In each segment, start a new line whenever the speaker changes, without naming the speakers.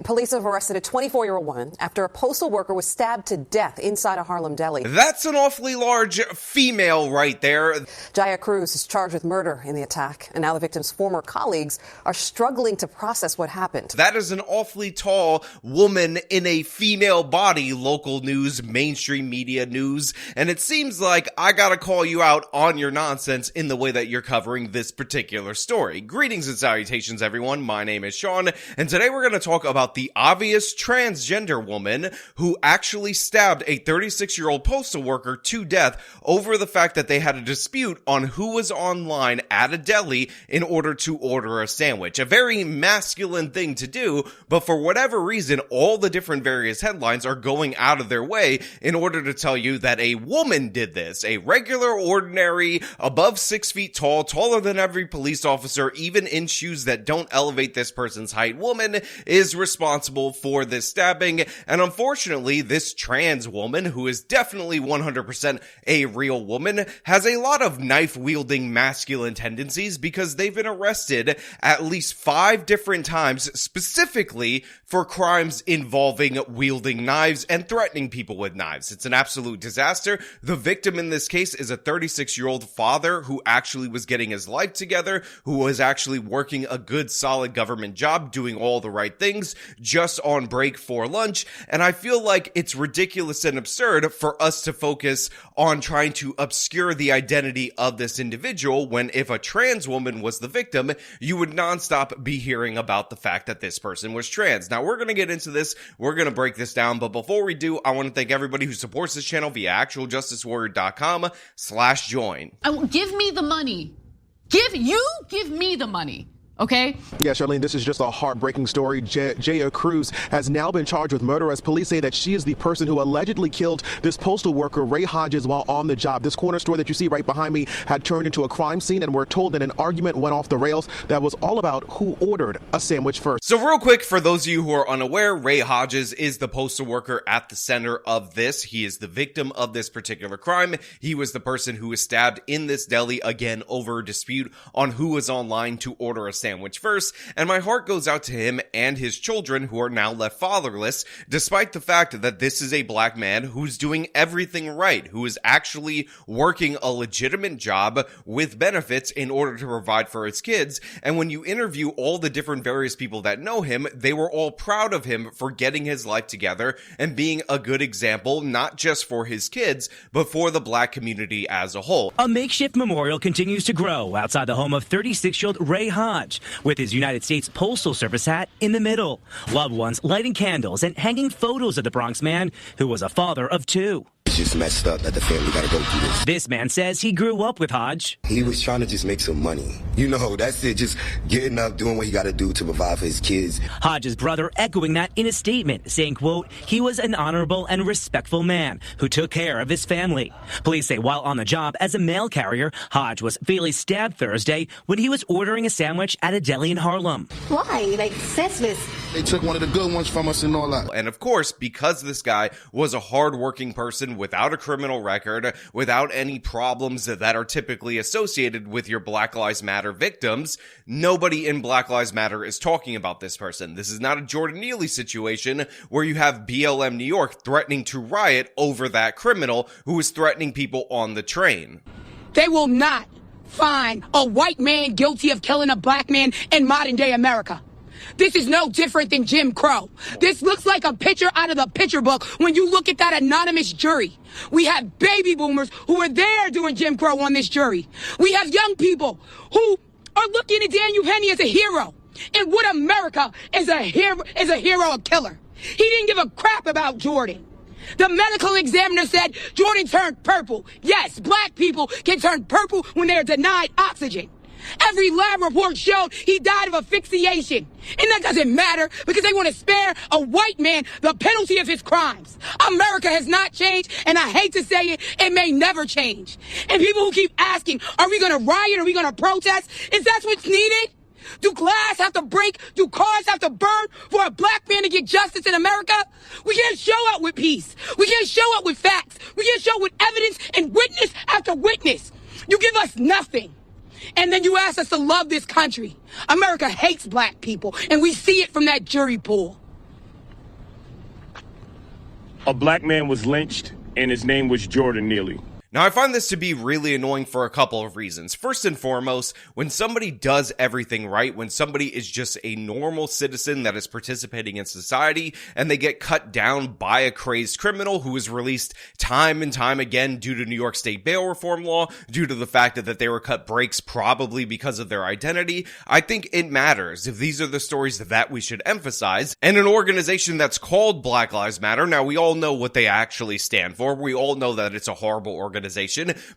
Police have arrested a 24-year-old woman after a postal worker was stabbed to death inside a Harlem deli.
That's an awfully large female right there.
Jaya Cruz is charged with murder in the attack, and now the victim's former colleagues are struggling to process what happened.
That is an awfully tall woman in a female body, local news, mainstream media news, and it seems like I gotta call you out on your nonsense in the way that you're covering this particular story. Greetings and salutations, everyone. My name is Sean, and today we're gonna talk about the obvious transgender woman who actually stabbed a 36-year-old postal worker to death over the fact that they had a dispute on who was online at a deli in order to order a sandwich. A very masculine thing to do, but for whatever reason, all the different various headlines are going out of their way in order to tell you that a woman did this. A regular, ordinary, above 6 feet tall, taller than every police officer, even in shoes that don't elevate this person's height woman, is responsible for this stabbing. And unfortunately, this trans woman, who is definitely 100% a real woman, has a lot of knife-wielding masculine tendencies because they've been arrested at least 5 different times specifically for crimes involving wielding knives and threatening people with knives. It's an absolute disaster. The victim in this case is a 36-year-old father who actually was getting his life together, who was actually working a good, solid government job, doing all the right things, just on break for lunch. And I feel like it's ridiculous and absurd for us to focus on trying to obscure the identity of this individual when, if a trans woman was the victim, you would nonstop be hearing about the fact that this person was trans. Now, we're going to get into this. We're going to break this down. But before we do, I want to thank everybody who supports this channel via actualjusticewarrior.com/join.
Give me the money. Give me the money. Okay?
Yeah, Charlene, this is just a heartbreaking story. Jaya Cruz has now been charged with murder as police say that she is the person who allegedly killed this postal worker, Ray Hodges, while on the job. This corner store that you see right behind me had turned into a crime scene, and we're told that an argument went off the rails that was all about who ordered a sandwich first.
So real quick, for those of you who are unaware, Ray Hodges is the postal worker at the center of this. He is the victim of this particular crime. He was the person who was stabbed in this deli, again, over a dispute on who was online to order a sandwich first, and my heart goes out to him and his children who are now left fatherless, despite the fact that this is a black man who's doing everything right, who is actually working a legitimate job with benefits in order to provide for his kids. And when you interview all the different various people that know him, they were all proud of him for getting his life together and being a good example, not just for his kids, but for the black community as a whole.
A makeshift memorial continues to grow outside the home of 36-year-old Ray Hodge, with his United States Postal Service hat in the middle. Loved ones lighting candles and hanging photos of the Bronx man who was a father of 2.
It's just messed up that the family got to go through this.
This man says he grew up with Hodge.
He was trying to just make some money. You know, that's it. Just getting up, doing what he got to do to provide for his kids.
Hodge's brother echoing that in a statement, saying, quote, he was an honorable and respectful man who took care of his family. Police say while on the job as a mail carrier, Hodge was fatally stabbed Thursday when he was ordering a sandwich at a deli in Harlem.
Why? Like, senseless.
They took one of the good ones from us and all that.
And of course, because this guy was a hardworking person without a criminal record, without any problems that are typically associated with your Black Lives Matter victims, nobody in Black Lives Matter is talking about this person. This is not a Jordan Neely situation where you have BLM New York threatening to riot over that criminal who is threatening people on the train.
They will not find a white man guilty of killing a black man in modern day America. This is no different than Jim Crow. This looks like a picture out of the picture book when you look at that anonymous jury. We have baby boomers who were there doing Jim Crow on this jury. We have young people who are looking at Daniel Penny as a hero. And what America is a hero, a killer. He didn't give a crap about Jordan. The medical examiner said Jordan turned purple. Yes, black people can turn purple when they're denied oxygen. Every lab report showed he died of asphyxiation. And that doesn't matter because they want to spare a white man the penalty of his crimes. America has not changed, and I hate to say it, it may never change. And people who keep asking, are we going to riot? Are we going to protest? Is that what's needed? Do glass have to break? Do cars have to burn for a black man to get justice in America? We can't show up with peace. We can't show up with facts. We can't show up with evidence and witness after witness. You give us nothing. And then you ask us to love this country. America hates black people, and we see it from that jury pool.
A black man was lynched, and his name was Jordan Neely.
Now, I find this to be really annoying for a couple of reasons. First and foremost, when somebody does everything right, when somebody is just a normal citizen that is participating in society, and they get cut down by a crazed criminal who is released time and time again due to New York State bail reform law, due to the fact that they were cut breaks probably because of their identity, I think it matters if these are the stories that we should emphasize. And an organization that's called Black Lives Matter, now we all know what they actually stand for. We all know that it's a horrible organization.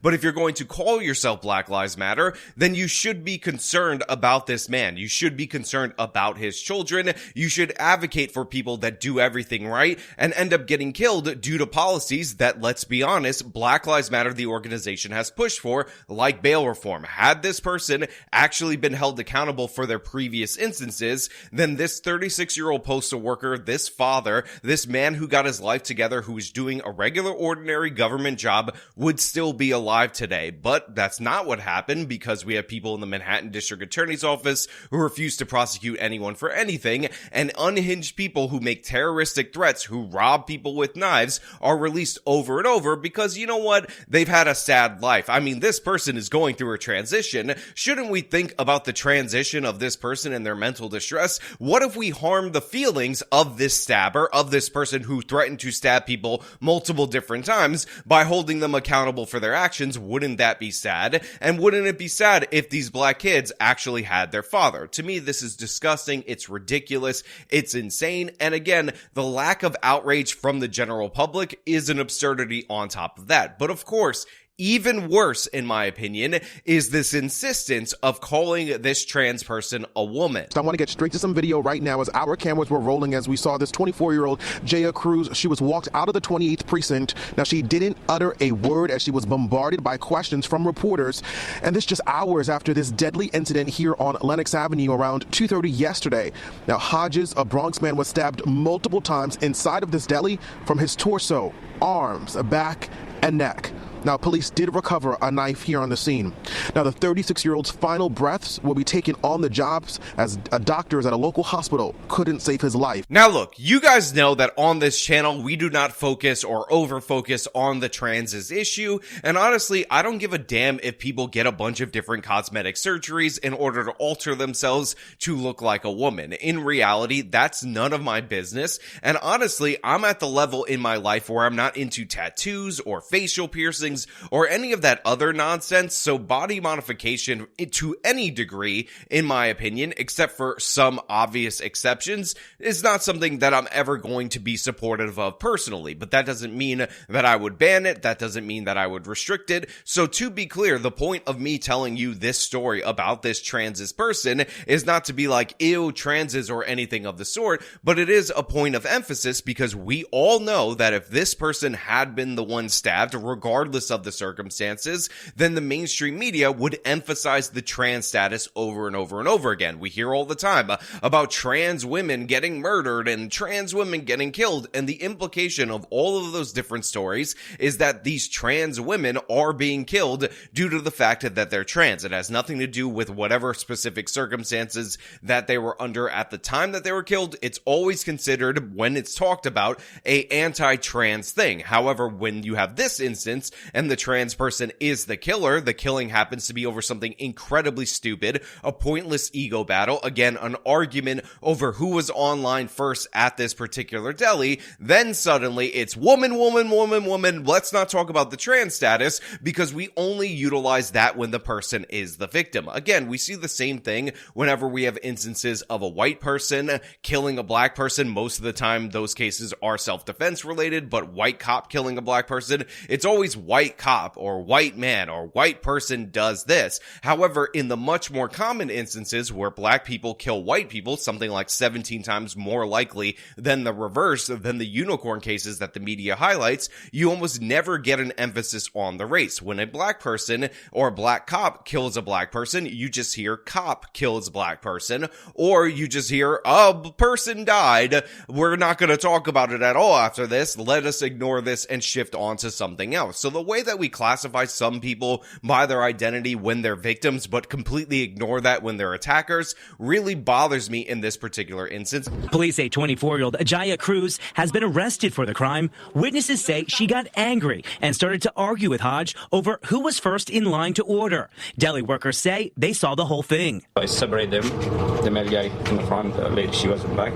But if you're going to call yourself Black Lives Matter, then you should be concerned about this man. You should be concerned about his children. You should advocate for people that do everything right and end up getting killed due to policies that, let's be honest, Black Lives Matter, the organization, has pushed for, like bail reform. Had this person actually been held accountable for their previous instances, then this 36-year-old postal worker, this father, this man who got his life together, who was doing a regular, ordinary government job, would still be alive today. But that's not what happened, because we have people in the Manhattan District Attorney's Office who refuse to prosecute anyone for anything, and unhinged people who make terroristic threats, who rob people with knives, are released over and over because, you know what, they've had a sad life. I mean, this person is going through a transition. Shouldn't we think about the transition of this person and their mental distress? What if we harm the feelings of this stabber, of this person who threatened to stab people multiple different times, by holding them accountable for their actions? Wouldn't that be sad? And wouldn't it be sad if these black kids actually had their father? To me, this is disgusting. It's ridiculous. It's insane. And again, the lack of outrage from the general public is an absurdity on top of that. But of course, even worse, in my opinion, is this insistence of calling this trans person a woman.
I want to get straight to some video right now as our cameras were rolling as we saw this 24-year-old Jaya Cruz. She was walked out of the 28th precinct. Now, she didn't utter a word as she was bombarded by questions from reporters. And this just hours after this deadly incident here on Lenox Avenue around 2:30 yesterday. Now, Hodges, a Bronx man, was stabbed multiple times inside of this deli from his torso, arms, back, and neck. Now, police did recover a knife here on the scene. Now, the 36-year-old's final breaths will be taken on the jobs as doctors at a local hospital couldn't save his life.
Now, look, you guys know that on this channel, we do not focus or over-focus on the transes issue. And honestly, I don't give a damn if people get a bunch of different cosmetic surgeries in order to alter themselves to look like a woman. In reality, that's none of my business. And honestly, I'm at the level in my life where I'm not into tattoos or facial piercings or any of that other nonsense, so body modification to any degree, in my opinion, except for some obvious exceptions, is not something that I'm ever going to be supportive of personally. But that doesn't mean that I would ban it, that doesn't mean that I would restrict it. So to be clear, the point of me telling you this story about this transes person is not to be like, ew, transes or anything of the sort, but it is a point of emphasis because we all know that if this person had been the one stabbed, regardless of the circumstances, then the mainstream media would emphasize the trans status over and over and over again. We hear all the time about trans women getting murdered and trans women getting killed, and the implication of all of those different stories is that these trans women are being killed due to the fact that they're trans. It has nothing to do with whatever specific circumstances that they were under at the time that they were killed. It's always considered, when it's talked about, a anti-trans thing. However, when you have this instance and the trans person is the killer, the killing happens to be over something incredibly stupid, a pointless ego battle, again, an argument over who was online first at this particular deli, then suddenly it's woman, woman, woman, woman. Let's not talk about the trans status because we only utilize that when the person is the victim. Again, we see the same thing whenever we have instances of a white person killing a black person. Most of the time, those cases are self-defense related, but white cop killing a black person, it's always white cop or white man or white person does this. However, in the much more common instances where black people kill white people, something like 17 times more likely than the reverse, than the unicorn cases that the media highlights, you almost never get an emphasis on the race. When a black person or a black cop kills a black person, you just hear cop kills black person, or you just hear a person died. We're not going to talk about it at all after this. Let us ignore this and shift on to something else. So the way that we classify some people by their identity when they're victims, but completely ignore that when they're attackers, really bothers me in this particular instance.
Police say 24-year-old Ajaya Cruz has been arrested for the crime. Witnesses say she got angry and started to argue with Hodge over who was first in line to order. Deli workers say they saw the whole thing.
I separated them, the male guy in the front, the lady, she was in the back.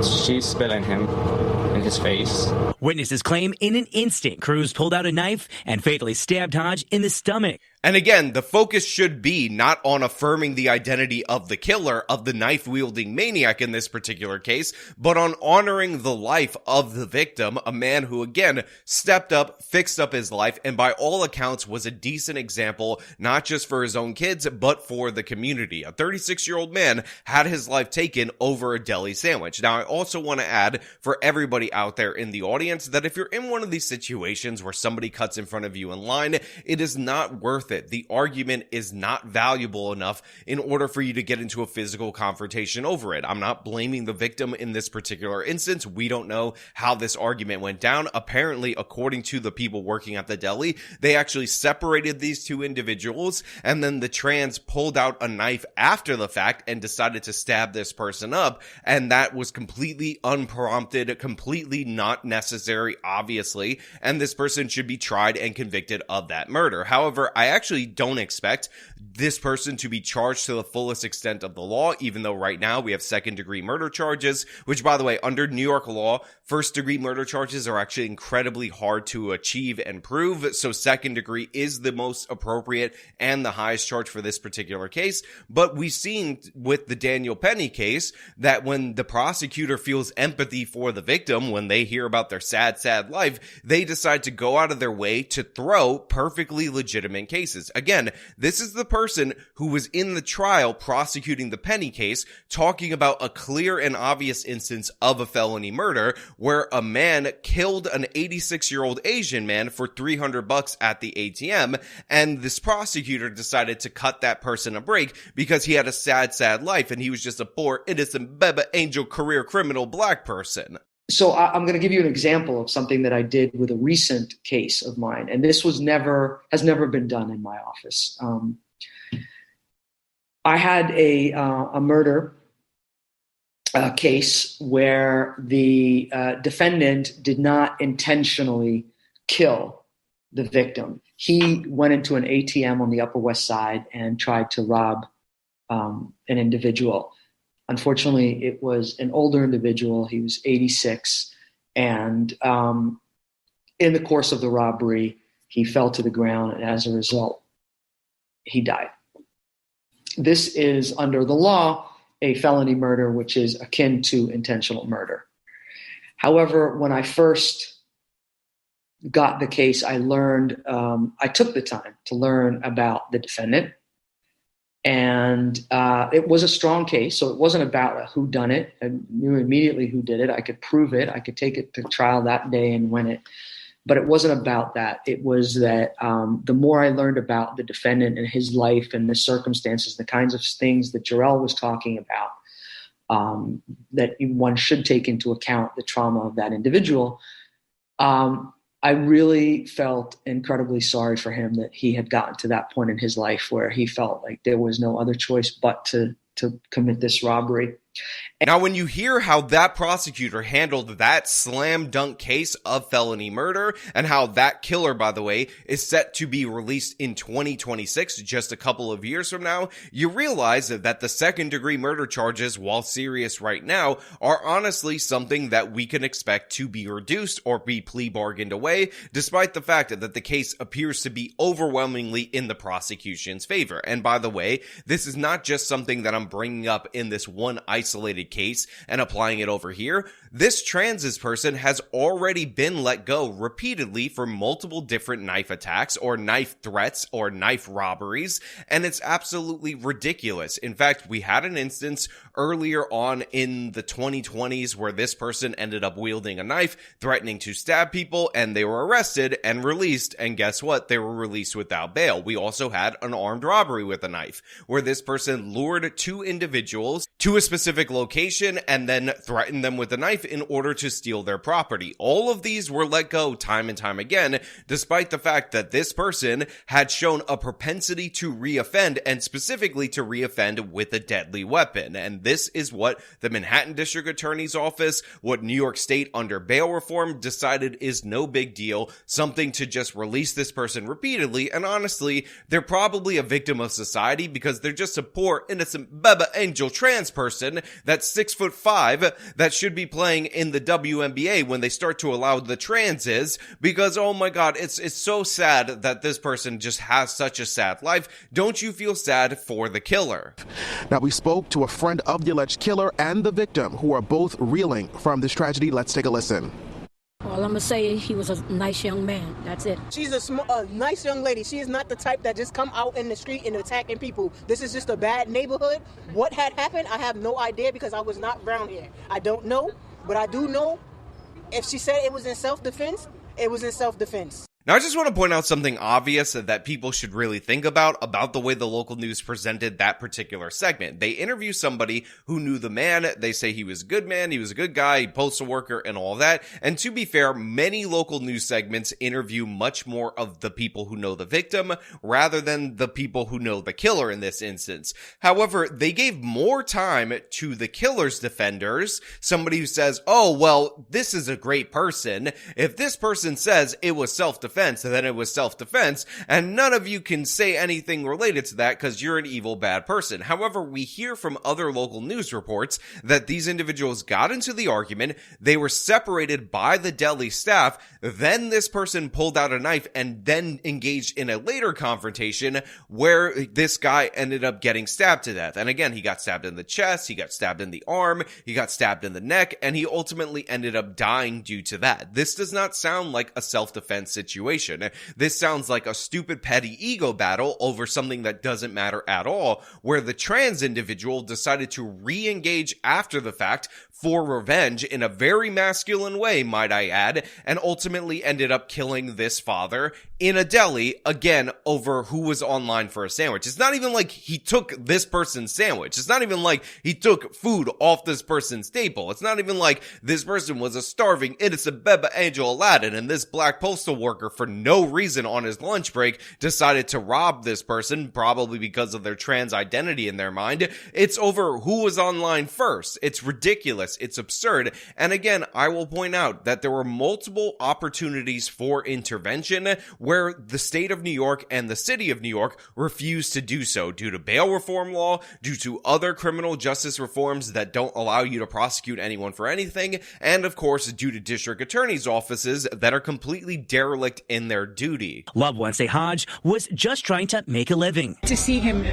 She's spilling him in his face.
Witnesses claim in an instant, Cruz pulled out a knife and fatally stabbed Hodge in the stomach.
And again, the focus should be not on affirming the identity of the killer, of the knife-wielding maniac in this particular case, but on honoring the life of the victim, a man who, again, stepped up, fixed up his life, and by all accounts was a decent example, not just for his own kids, but for the community. A 36-year-old man had his life taken over a deli sandwich. Now, I also want to add, for everybody out there in the audience, that if you're in one of these situations where somebody cuts in front of you in line, it is not worth it. The argument is not valuable enough in order for you to get into a physical confrontation over it. I'm not blaming the victim in this particular instance. We don't know how this argument went down. Apparently, according to the people working at the deli, they actually separated these two individuals, and then the trans pulled out a knife after the fact and decided to stab this person up, and that was completely unprompted, completely not necessary, obviously, and this person should be tried and convicted of that murder. However, I actually don't expect this person to be charged to the fullest extent of the law, even though right now we have second-degree murder charges, which, by the way, under New York law, first-degree murder charges are actually incredibly hard to achieve and prove, so second-degree is the most appropriate and the highest charge for this particular case. But we've seen with the Daniel Penny case that when the prosecutor feels empathy for the victim, when they hear about their sad, sad life, they decide to go out of their way to throw perfectly legitimate cases. Again, this is the person who was in the trial prosecuting the Penny case, talking about a clear and obvious instance of a felony murder where a man killed an 86-year-old Asian man for $300 at the ATM, and this prosecutor decided to cut that person a break because he had a sad, sad life and he was just a poor, innocent, Beba Angel career criminal black person.
So I'm going to give you an example of something that I did with a recent case of mine, and this has never been done in my office. I had a murder case where the defendant did not intentionally kill the victim. He went into an ATM on the Upper West Side and tried to rob an individual. Unfortunately, it was an older individual. He was 86. And in the course of the robbery, he fell to the ground. And as a result, he died. This is, under the law, a felony murder, which is akin to intentional murder. However, when I first got the case, I learned, I took the time to learn about the defendant. And it was a strong case, so it wasn't about a whodunit. I knew immediately who did it. I could prove it. I could take it to trial that day and win it. But it wasn't about that. It was that the more I learned about the defendant and his life and the circumstances, the kinds of things that Jarrell was talking about, that one should take into account the trauma of that individual, I really felt incredibly sorry for him that he had gotten to that point in his life where he felt like there was no other choice but to commit this robbery.
Now, when you hear how that prosecutor handled that slam dunk case of felony murder and how that killer, by the way, is set to be released in 2026, just a couple of years from now, you realize that the second degree murder charges, while serious right now, are honestly something that we can expect to be reduced or be plea bargained away, despite the fact that the case appears to be overwhelmingly in the prosecution's favor. And by the way, this is not just something that I'm bringing up in this one isolated case and applying it over here. This trans person has already been let go repeatedly for multiple different knife attacks or knife threats or knife robberies, and it's absolutely ridiculous. In fact, we had an instance earlier on in the 2020s where this person ended up wielding a knife, threatening to stab people, and they were arrested and released, and guess what? They were released without bail. We also had an armed robbery with a knife where this person lured two individuals to a specific specific location and then threatened them with a knife in order to steal their property. All of these were let go time and time again, despite the fact that this person had shown a propensity to reoffend, and specifically to reoffend with a deadly weapon. And this is what the Manhattan District Attorney's Office, what New York State under bail reform decided is no big deal, something to just release this person repeatedly. And honestly, they're probably a victim of society because they're just a poor, innocent, Baba Angel trans person that's 6'5" that should be playing in the WNBA when they start to allow the transes, because oh my god, it's so sad that this person just has such a sad life. Don't you feel sad for the killer?
Now, we spoke to a friend of the alleged killer and the victim, who are both reeling from this tragedy. Let's take a listen.
All I'm gonna say is he was a nice young man. That's it.
She's a nice young lady. She is not the type that just come out in the street and attacking people. This is just a bad neighborhood. What had happened, I have no idea because I was not around here. I don't know, but I do know if she said it was in self-defense, it was in self-defense.
Now, I just want to point out something obvious that people should really think about the way the local news presented that particular segment. They interview somebody who knew the man. They say he was a good man, he was a good guy, postal worker, and all that. And to be fair, many local news segments interview much more of the people who know the victim rather than the people who know the killer in this instance. However, they gave more time to the killer's defenders, somebody who says, oh, well, this is a great person. If this person says it was self-defense, then it was self-defense, and none of you can say anything related to that because you're an evil, bad person. However, we hear from other local news reports that these individuals got into the argument, they were separated by the deli staff, then this person pulled out a knife and then engaged in a later confrontation where this guy ended up getting stabbed to death. And again, he got stabbed in the chest, he got stabbed in the arm, he got stabbed in the neck, and he ultimately ended up dying due to that. This does not sound like a self-defense situation. This sounds like a stupid petty ego battle over something that doesn't matter at all, where the trans individual decided to re-engage after the fact for revenge in a very masculine way, might I add, and ultimately ended up killing this father in a deli, again, over who was online for a sandwich. It's not even like he took this person's sandwich. It's not even like he took food off this person's table. It's not even like this person was a starving, innocent Beba Angel Aladdin and this black postal worker for no reason on his lunch break decided to rob this person, probably because of their trans identity in their mind. It's over who was online first. It's ridiculous. It's absurd. And again, I will point out that there were multiple opportunities for intervention where the state of New York and the city of New York refused to do so due to bail reform law, due to other criminal justice reforms that don't allow you to prosecute anyone for anything, and of course, due to district attorneys' offices that are completely derelict in their duty.
Loved ones say Hodge was just trying to make a living.
To see him,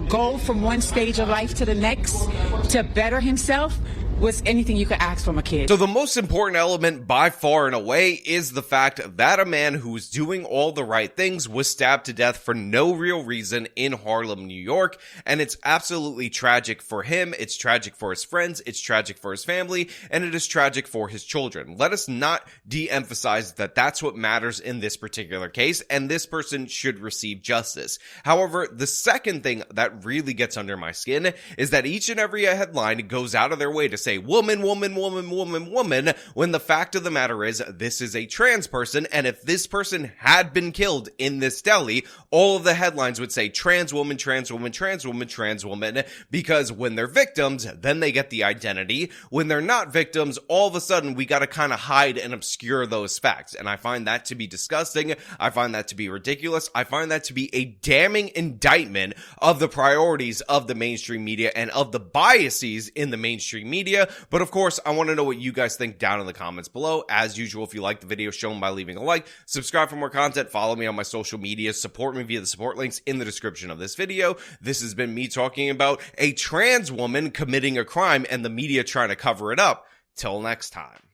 go from one stage of life to the next to better himself was anything you could ask from a kid.
So the most important element by far and away is the fact that a man who was doing all the right things was stabbed to death for no real reason in Harlem, New York. And it's absolutely tragic for him. It's tragic for his friends. It's tragic for his family. And it is tragic for his children. Let us not de-emphasize that that's what matters in this particular case. And this person should receive justice. However, the second thing that really gets under my skin is that each and every headline goes out of their way to say woman, woman, woman, woman, woman, when the fact of the matter is this is a trans person, and if this person had been killed in this deli, all of the headlines would say trans woman, trans woman, trans woman, trans woman, because when they're victims, then they get the identity. When they're not victims, all of a sudden we gotta kind of hide and obscure those facts, and I find that to be disgusting. I find that to be ridiculous. I find that to be a damning indictment of the priorities of the mainstream media and of the biases in the mainstream media. But of course, I want to know what you guys think down in the comments below. As usual, if you like the video, show them by leaving a like, subscribe for more content, follow me on my social media, support me via the support links in the description of this video. This has been me talking about a trans woman committing a crime and the media trying to cover it up. Till next time.